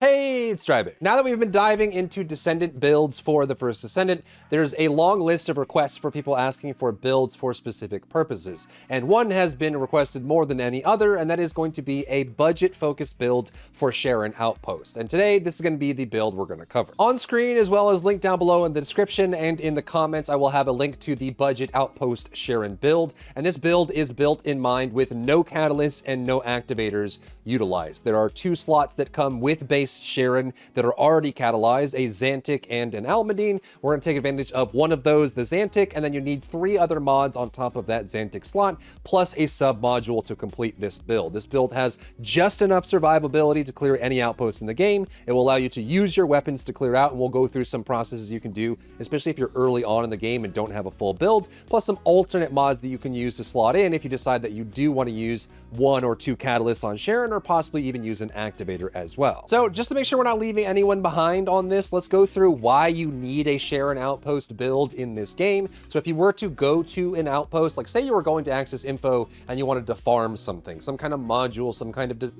Hey, it's Drybear. Now that we've been diving into Descendant builds for the First Descendant, there's a long list of requests for people asking for builds for specific purposes. And one has been requested more than any other, and that is going to be a budget-focused build for Sharen Outpost. And today, this is going to be the build we're going to cover. On screen, as well as linked down below in the description and in the comments, I will have a link to the budget Outpost Sharen build. And this build is built in mind with no catalysts and no activators utilized. There are 2 slots that come with base Sharen that are already catalyzed, a Xantic and an Almudine. We're going to take advantage of one of those, the Xantic, and then you need 3 other mods on top of that Xantic slot, plus a sub-module to complete this build. This build has just enough survivability to clear any outpost in the game. It will allow you to use your weapons to clear out, and we'll go through some processes you can do, especially if you're early on in the game and don't have a full build, plus some alternate mods that you can use to slot in if you decide that you do want to use 1 or 2 catalysts on Sharen, or possibly even use an activator as well. So just to make sure we're not leaving anyone behind on this, let's go through why you need a Sharen Outpost build in this game. So if you were to go to an outpost, like say you were going to access info and you wanted to farm something, some kind of module, some kind of,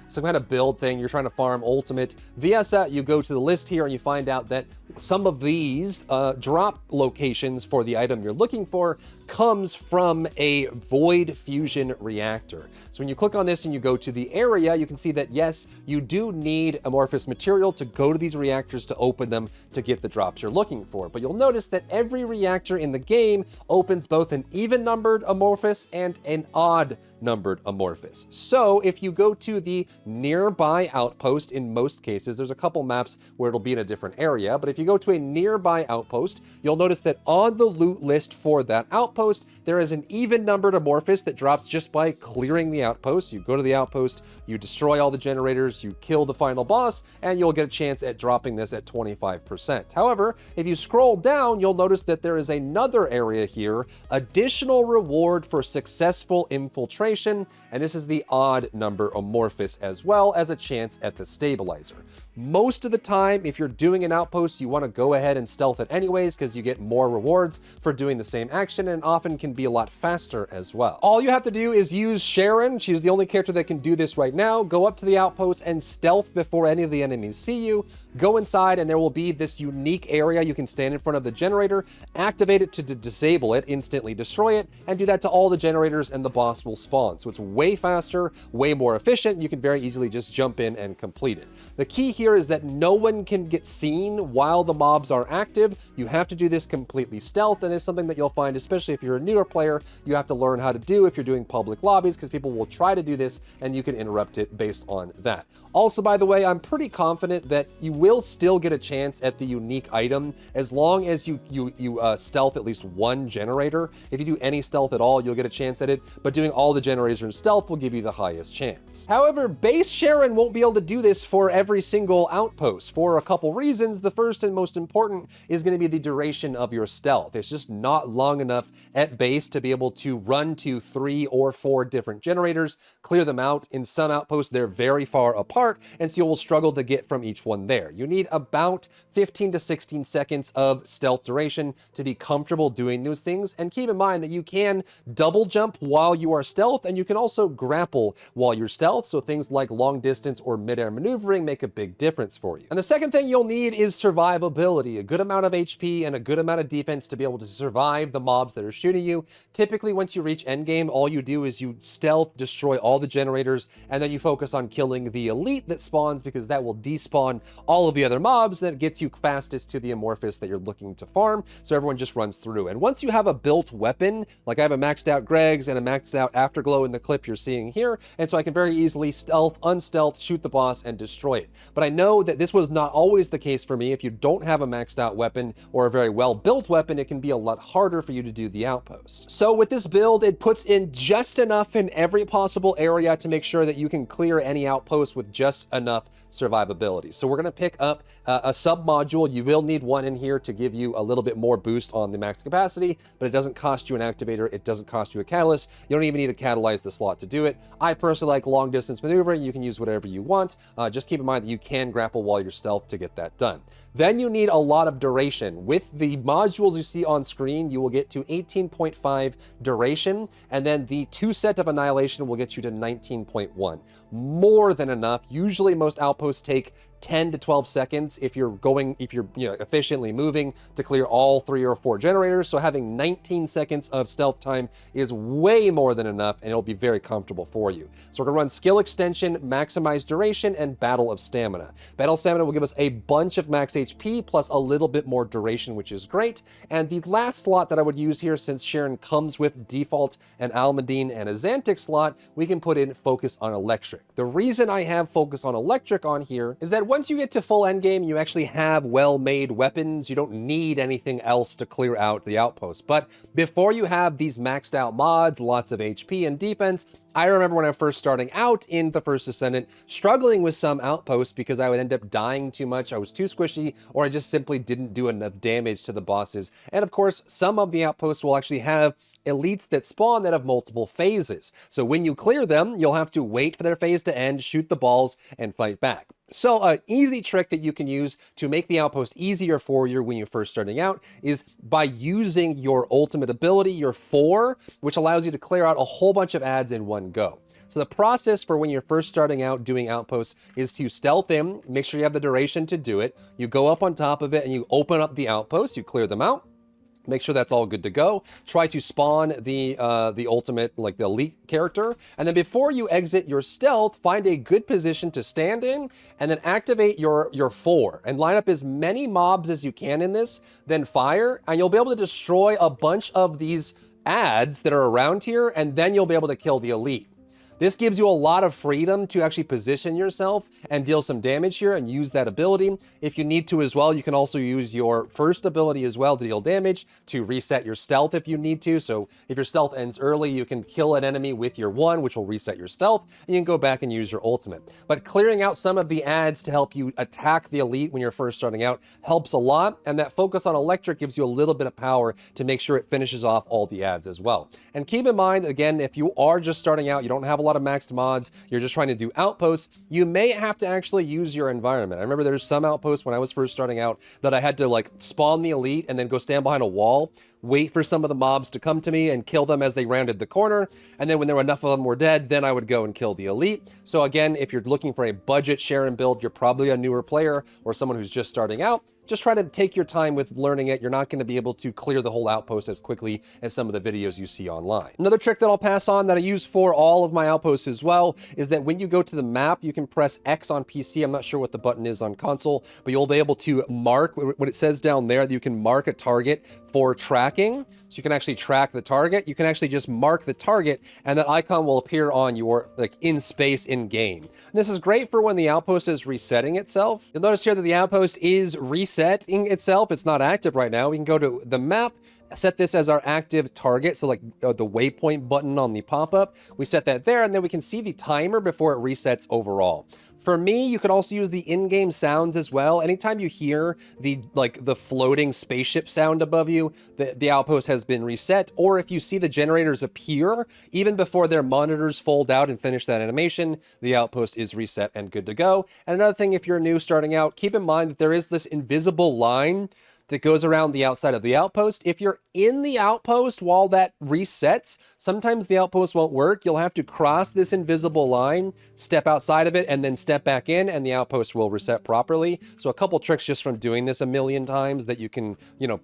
some kind of build thing, you're trying to farm ultimate, via you go to the list here and you find out that some of these drop locations for the item you're looking for comes from a void fusion reactor. So when you click on this and you go to the area, you can see that yes, you do need amorphous material to go to these reactors to open them to get the drops you're looking for. But you'll notice that every reactor in the game opens both an even numbered amorphous and an odd numbered amorphous. So if you go to the nearby outpost, in most cases, there's a couple maps where it'll be in a different area, but if you go to a nearby outpost, you'll notice that on the loot list for that outpost, there is an even numbered amorphous that drops just by clearing the outpost. You go to the outpost, you destroy all the generators, you kill the final boss, and you'll get a chance at dropping this at 25%. However, if you scroll down, you'll notice that there is another area here, additional reward for successful infiltration, and this is the odd number amorphous, as well as a chance at the stabilizer. Most of the time, if you're doing an outpost, you want to go ahead and stealth it anyways, because you get more rewards for doing the same action, and often can be a lot faster as well. All you have to do is use Sharen. She's the only character that can do this right now. Go up to the outpost and stealth before any of the enemies see you. Go inside, and there will be this unique area. You can stand in front of the generator, activate it to disable it, instantly destroy it, and do that to all the generators, and the boss will spawn. So it's way faster, way more efficient. You can very easily just jump in and complete it. The key here is that no one can get seen while the mobs are active. You have to do this completely stealth, and it's something that you'll find, especially if you're a newer player, you have to learn how to do if you're doing public lobbies, because people will try to do this and you can interrupt it based on that. Also, by the way, I'm pretty confident that you will still get a chance at the unique item as long as you stealth at least 1 generator. If you do any stealth at all, you'll get a chance at it, but doing all the generators in stealth will give you the highest chance. However, base Sharen won't be able to do this for every single outpost for a couple reasons. The first and most important is going to be the duration of your stealth. It's just not long enough at base to be able to run to 3 or 4 different generators, clear them out. In some outposts, they're very far apart, and so you will struggle to get from each one there. You need about 15 to 16 seconds of stealth duration to be comfortable doing those things, and keep in mind that you can double jump while you are stealth, and you can also grapple while you're stealth, so things like long distance or mid-air maneuvering make a big difference for you. And the second thing you'll need is survivability, a good amount of HP and a good amount of defense to be able to survive the mobs that are shooting you. Typically, once you reach endgame, all you do is you stealth, destroy all the generators, and then you focus on killing the elite that spawns, because that will despawn all of the other mobs. That gets you fastest to the amorphous that you're looking to farm, so everyone just runs through. And once you have a built weapon, like I have a maxed out Greg's and a maxed out Afterglow in the clip you're seeing here, and so I can very easily stealth, unstealth, shoot the boss, and destroy it. But I know that this was not always the case for me. If you don't have a maxed out weapon or a very well built weapon, it can be a lot harder for you to do the outpost. So with this build, it puts in just enough in every possible area to make sure that you can clear any outpost with just enough survivability. So we're going to pick up a sub module. You will need one in here to give you a little bit more boost on the max capacity, but it doesn't cost you an activator. It doesn't cost you a catalyst. You don't even need to catalyze the slot to do it. I personally like long distance maneuvering. You can use whatever you want. Just keep in mind that you can grapple while you're stealth to get that done. Then you need a lot of duration. With the modules you see on screen, you will get to 18.5 duration, and then the 2 set of Annihilation will get you to 19.1. More than enough. Usually most outposts take 10 to 12 seconds if you're efficiently moving to clear all 3 or 4 generators. So having 19 seconds of stealth time is way more than enough, and it'll be very comfortable for you. So we're gonna run skill extension, maximize duration, and battle of stamina. Battle of stamina will give us a bunch of max HP plus a little bit more duration, which is great. And the last slot that I would use here, since Sharen comes with default an Almudine and a Xantic slot, we can put in focus on electric. The reason I have focus on electric on here is that once you get to full endgame, you actually have well-made weapons. You don't need anything else to clear out the outpost. But before you have these maxed out mods, lots of HP and defense, I remember when I was first starting out in the First Descendant, struggling with some outposts because I would end up dying too much, I was too squishy, or I just simply didn't do enough damage to the bosses. And of course, some of the outposts will actually have elites that spawn that have multiple phases. So when you clear them, you'll have to wait for their phase to end, shoot the balls, and fight back. So an easy trick that you can use to make the outpost easier for you when you're first starting out is by using your ultimate ability, your 4, which allows you to clear out a whole bunch of adds in one go. So the process for when you're first starting out doing outposts is to stealth in, make sure you have the duration to do it. You go up on top of it and you open up the outpost, you clear them out. Make sure that's all good to go. Try to spawn the ultimate, like the elite character. And then before you exit your stealth, find a good position to stand in and then activate your 4 and line up as many mobs as you can in this, then fire, and you'll be able to destroy a bunch of these adds that are around here, and then you'll be able to kill the elite. This gives you a lot of freedom to actually position yourself and deal some damage here and use that ability. If you need to as well, you can also use your first ability as well to deal damage, to reset your stealth if you need to. So if your stealth ends early, you can kill an enemy with your 1, which will reset your stealth, and you can go back and use your ultimate. But clearing out some of the adds to help you attack the elite when you're first starting out helps a lot, and that focus on electric gives you a little bit of power to make sure it finishes off all the adds as well. And keep in mind, again, if you are just starting out, you don't have a lot of maxed mods, you're just trying to do outposts, you may have to actually use your environment. I remember there's some outposts when I was first starting out that I had to like spawn the elite and then go stand behind a wall, wait for some of the mobs to come to me and kill them as they rounded the corner. And then when there were enough of them were dead, then I would go and kill the elite. So again, if you're looking for a budget Sharen build, you're probably a newer player or someone who's just starting out, just try to take your time with learning it. You're not going to be able to clear the whole outpost as quickly as some of the videos you see online. Another trick that I'll pass on that I use for all of my outposts as well is that when you go to the map, you can press X on PC. I'm not sure what the button is on console, but you'll be able to mark, when it says down there that you can mark a target for tracking. So you can actually track the target. You can actually just mark the target and that icon will appear on your, like, in space in game. And this is great for when the outpost is resetting itself. You'll notice here that the outpost is resetting itself. It's not active right now. We can go to the map, set this as our active target. So like the waypoint button on the pop-up, we set that there, and then we can see the timer before it resets overall. For me, you could also use the in-game sounds as well. Anytime you hear the floating spaceship sound above you, the outpost has been reset. Or if you see the generators appear, even before their monitors fold out and finish that animation, the outpost is reset and good to go. And another thing, if you're new starting out, keep in mind that there is this invisible line that goes around the outside of the outpost. If you're in the outpost while that resets, sometimes the outpost won't work. You'll have to cross this invisible line, step outside of it, and then step back in, and the outpost will reset properly. So a couple tricks just from doing this a million times that you can,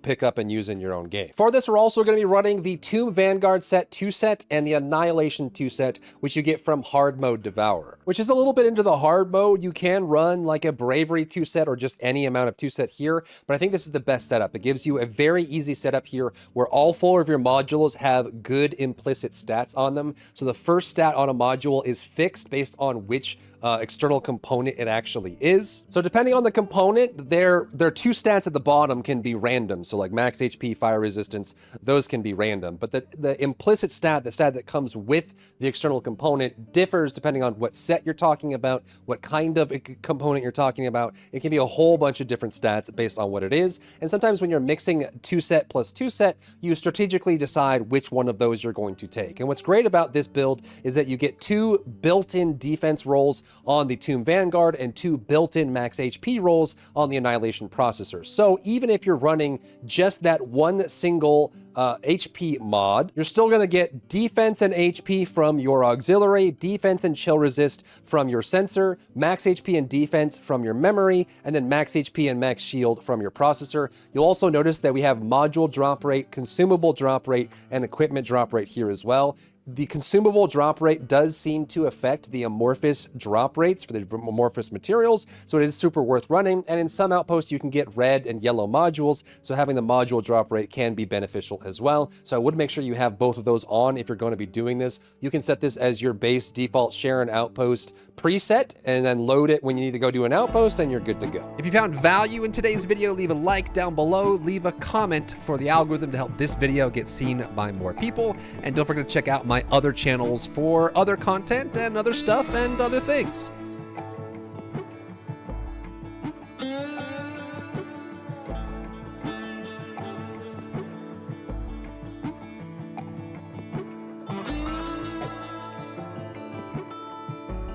pick up and use in your own game. For this, we're also going to be running the Tomb Vanguard set 2 set and the Annihilation 2 set, which you get from Hard Mode Devourer, which is a little bit into the hard mode. You can run like a Bravery 2 set or just any amount of 2 set here, but I think this is the best setup. It gives you a very easy setup here where all 4 of your modules have good implicit stats on them. So the first stat on a module is fixed based on which external component it actually is. So depending on the component, their 2 stats at the bottom can be random. So like max HP, fire resistance, those can be random. But the implicit stat, the stat that comes with the external component, differs depending on what set you're talking about, what kind of component you're talking about. It can be a whole bunch of different stats based on what it is. And sometimes when you're mixing 2 set plus 2 set, you strategically decide which one of those you're going to take. And what's great about this build is that you get 2 built-in defense rolls on the Tomb Vanguard and 2 built-in max HP rolls on the Annihilation processor. So even if you're running just that one single HP mod, you're still going to get defense and HP from your auxiliary, defense and chill resist from your sensor, max HP and defense from your memory, and then max HP and max shield from your processor. You'll also notice that we have module drop rate, consumable drop rate, and equipment drop rate here as well. The consumable drop rate does seem to affect the amorphous drop rates for the amorphous materials, so it is super worth running. And in some outposts, you can get red and yellow modules, so having the module drop rate can be beneficial as well. So I would make sure you have both of those on if you're going to be doing this. You can set this as your base default Sharen outpost preset, and then load it when you need to go do an outpost, and you're good to go. If you found value in today's video, leave a like down below, leave a comment for the algorithm to help this video get seen by more people, and don't forget to check out my other channels for other content and other stuff and other things.